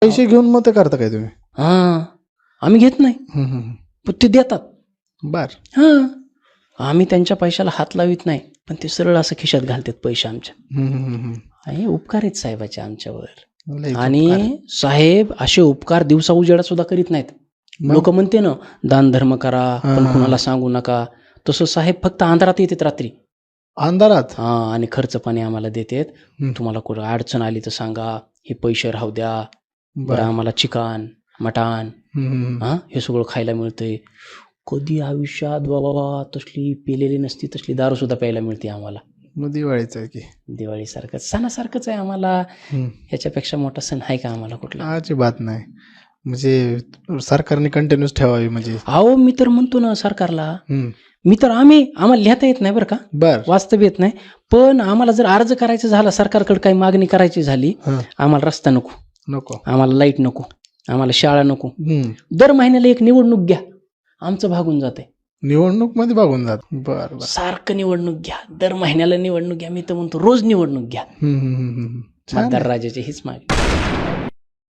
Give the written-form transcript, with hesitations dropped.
पैसे घेऊन मत करता काय तुम्ही? हा, आम्ही घेत नाही, पण ते देतात. बर. हा, आम्ही त्यांच्या पैशाला हात लावित नाही, पण ते सरळ असं खिशात घालतात पैसे आमच्या. हे उपकार आहेत साहेबाचे आमच्यावर. आणि साहेब असे उपकार दिवसा उजेडात सुद्धा करीत नाहीत. लोक म्हणते ना दान धर्म करा पण कुणाला सांगू नका, तसं साहेब फक्त अंधारात येतात रात्री. अंधारात? हा, आणि खर्च पाणी आम्हाला देतात. तुम्हाला कुठं अडचण आली तर सांगा, हे पैसे राहू द्या, बरं आम्हाला चिकन मटण हा हे सगळं खायला मिळतंय. कधी आयुष्यात बाबा तसली पेलेली नसती, तसली दारू सुद्धा प्यायला मिळते आम्हाला. मग दिवाळीच आहे की? दिवाळीसारखं सणासारखंच आहे आम्हाला. ह्याच्यापेक्षा मोठा सण आहे का आम्हाला कुठला? अजिबात नाही. म्हणजे सरकारने कंटिन्यूस ठेवावी म्हणजे. अहो मी तर म्हणतो ना सरकारला, मी तर आम्हाला लिहिता येत नाही बरं का, बर, वास्तव येत नाही, पण आम्हाला जर अर्ज करायचा झाला, सरकारकडे काही मागणी करायची झाली, आम्हाला रस्ता नको, आम्हाला लाईट नको, आम्हाला शाळा नको, दर महिन्याला एक निवडणूक घ्या, आमचं भागून जाते. निवडणूक मध्ये भागून जात? बर, सारखं निवडणूक घ्या, दर महिन्याला निवडणूक घ्या. मी तर म्हणतो रोज निवडणूक घ्या. मतदार राजाची हीच मागणी.